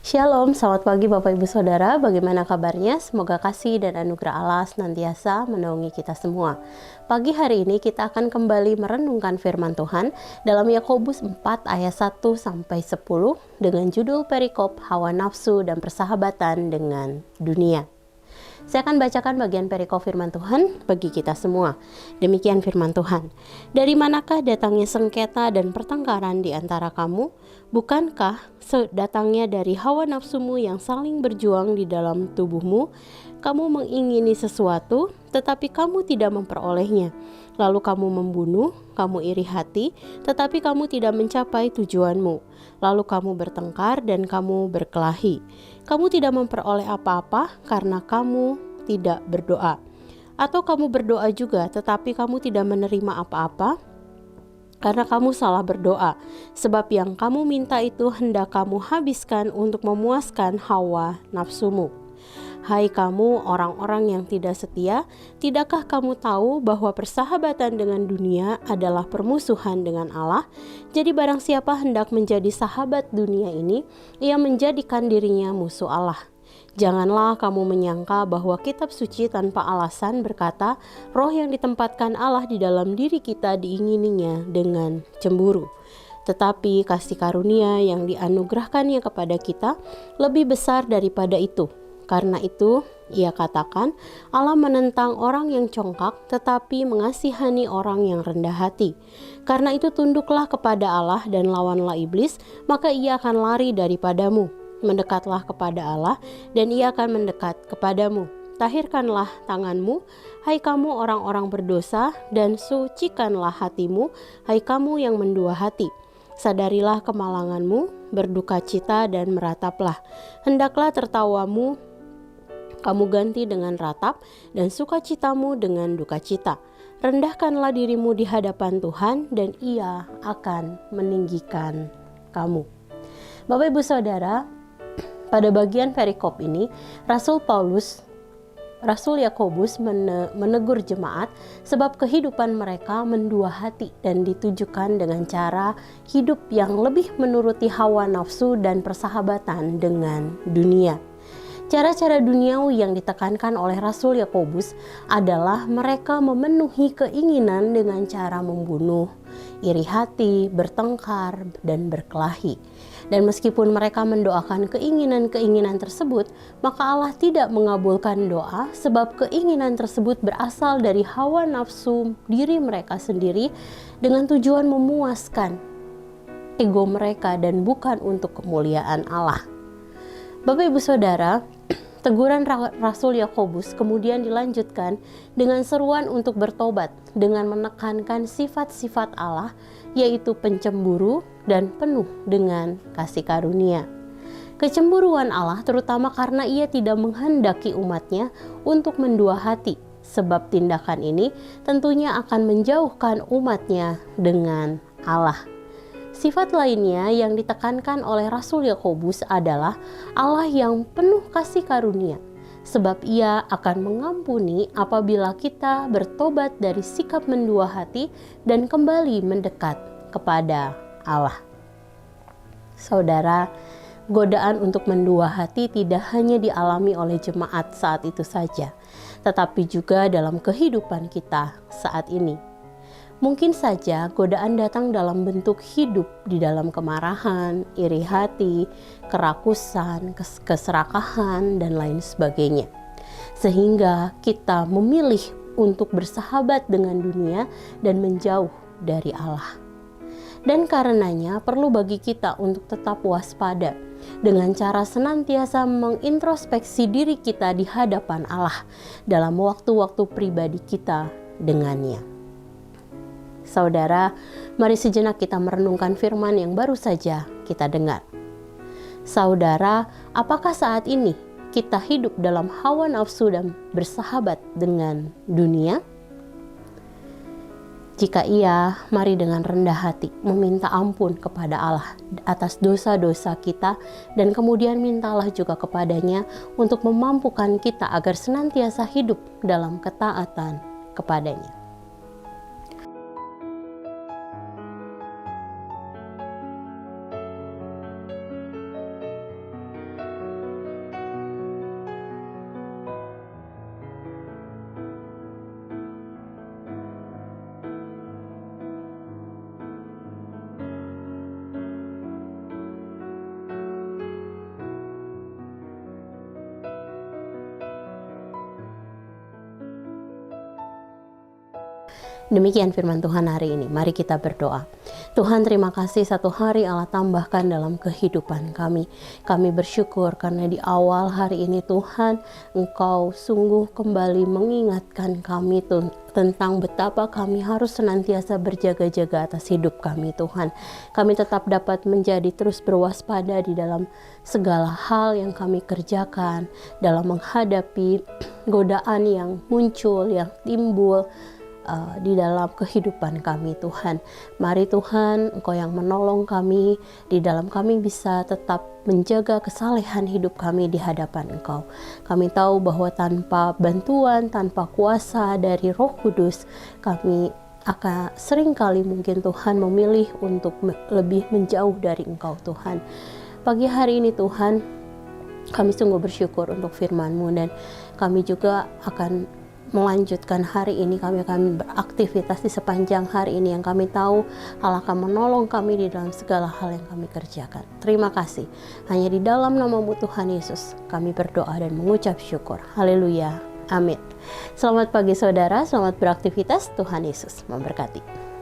Shalom, selamat pagi Bapak Ibu Saudara, bagaimana kabarnya? Semoga kasih dan anugerah Allah senantiasa menaungi kita semua. Pagi hari ini kita akan kembali merenungkan firman Tuhan dalam Yakobus 4 ayat 1-10 dengan judul perikop hawa nafsu dan persahabatan dengan dunia. Saya akan bacakan bagian perikop firman Tuhan bagi kita semua. Demikian firman Tuhan. Dari manakah datangnya sengketa dan pertengkaran di antara kamu? Bukankah datangnya dari hawa nafsumu yang saling berjuang di dalam tubuhmu? Kamu mengingini sesuatu, tetapi kamu tidak memperolehnya. Lalu kamu membunuh, kamu iri hati, tetapi kamu tidak mencapai tujuanmu. Lalu kamu bertengkar dan kamu berkelahi. Kamu tidak memperoleh apa-apa karena kamu tidak berdoa. Atau kamu berdoa juga, tetapi kamu tidak menerima apa-apa karena kamu salah berdoa. Sebab yang kamu minta itu hendak kamu habiskan untuk memuaskan hawa nafsumu. Hai kamu orang-orang yang tidak setia, tidakkah kamu tahu bahwa persahabatan dengan dunia adalah permusuhan dengan Allah? Jadi barang siapa hendak menjadi sahabat dunia ini, ia menjadikan dirinya musuh Allah. Janganlah kamu menyangka bahwa kitab suci tanpa alasan berkata, roh yang ditempatkan Allah di dalam diri kita diingininya dengan cemburu. Tetapi kasih karunia yang dianugerahkannya kepada kita lebih besar daripada itu. Karena itu, ia katakan, Allah menentang orang yang congkak, tetapi mengasihani orang yang rendah hati. Karena itu tunduklah kepada Allah dan lawanlah iblis, maka ia akan lari daripadamu. Mendekatlah kepada Allah, dan ia akan mendekat kepadamu. Tahirkanlah tanganmu, hai kamu orang-orang berdosa, dan sucikanlah hatimu, hai kamu yang mendua hati. Sadarilah kemalanganmu, berduka cita dan merataplah. Hendaklah tertawamu kamu ganti dengan ratap dan sukacitamu dengan duka cita. Rendahkanlah dirimu di hadapan Tuhan dan Ia akan meninggikan kamu. Bapak Ibu Saudara, pada bagian perikop ini Rasul Yakobus menegur jemaat sebab kehidupan mereka mendua hati dan ditujukan dengan cara hidup yang lebih menuruti hawa nafsu dan persahabatan dengan dunia. Cara-cara duniawi yang ditekankan oleh Rasul Yakobus adalah mereka memenuhi keinginan dengan cara membunuh, iri hati, bertengkar, dan berkelahi. Dan meskipun mereka mendoakan keinginan-keinginan tersebut, maka Allah tidak mengabulkan doa sebab keinginan tersebut berasal dari hawa nafsu diri mereka sendiri dengan tujuan memuaskan ego mereka dan bukan untuk kemuliaan Allah. Bapak Ibu Saudara, teguran Rasul Yakobus kemudian dilanjutkan dengan seruan untuk bertobat dengan menekankan sifat-sifat Allah, yaitu pencemburu dan penuh dengan kasih karunia. Kecemburuan Allah terutama karena Ia tidak menghendaki umatnya untuk mendua hati, sebab tindakan ini tentunya akan menjauhkan umatnya dengan Allah. Sifat lainnya yang ditekankan oleh Rasul Yakobus adalah Allah yang penuh kasih karunia, sebab Ia akan mengampuni apabila kita bertobat dari sikap mendua hati dan kembali mendekat kepada Allah. Saudara, godaan untuk mendua hati tidak hanya dialami oleh jemaat saat itu saja, tetapi juga dalam kehidupan kita saat ini. Mungkin saja godaan datang dalam bentuk hidup di dalam kemarahan, iri hati, kerakusan, keserakahan, dan lain sebagainya. Sehingga kita memilih untuk bersahabat dengan dunia dan menjauh dari Allah. Dan karenanya perlu bagi kita untuk tetap waspada dengan cara senantiasa mengintrospeksi diri kita di hadapan Allah dalam waktu-waktu pribadi kita dengannya. Saudara, mari sejenak kita merenungkan firman yang baru saja kita dengar. Saudara, apakah saat ini kita hidup dalam hawa nafsu dan bersahabat dengan dunia? Jika iya, mari dengan rendah hati meminta ampun kepada Allah atas dosa-dosa kita dan kemudian mintalah juga kepadanya untuk memampukan kita agar senantiasa hidup dalam ketaatan kepadanya. Demikian firman Tuhan hari ini. Mari kita berdoa. Tuhan, terima kasih satu hari Allah tambahkan dalam kehidupan kami. Kami bersyukur karena di awal hari ini Tuhan, Engkau sungguh kembali mengingatkan kami tentang betapa kami harus senantiasa berjaga-jaga atas hidup kami Tuhan. Kami tetap dapat menjadi terus berwaspada di dalam segala hal yang kami kerjakan, dalam menghadapi godaan yang muncul, yang timbul di dalam kehidupan kami Tuhan. Mari Tuhan, Engkau yang menolong kami, di dalam kami bisa tetap menjaga kesalehan hidup kami di hadapan Engkau. Kami tahu bahwa tanpa bantuan, tanpa kuasa dari Roh Kudus, kami akan seringkali mungkin Tuhan memilih untuk lebih menjauh dari Engkau Tuhan. Pagi hari ini Tuhan, kami sungguh bersyukur untuk firman-Mu, dan kami juga akan melanjutkan hari ini. Kami akan beraktivitas di sepanjang hari ini yang kami tahu Allah akan menolong kami di dalam segala hal yang kami kerjakan. Terima kasih. Hanya di dalam nama-Mu Tuhan Yesus kami berdoa dan mengucap syukur. Haleluya. Amin. Selamat pagi saudara, selamat beraktivitas. Tuhan Yesus memberkati.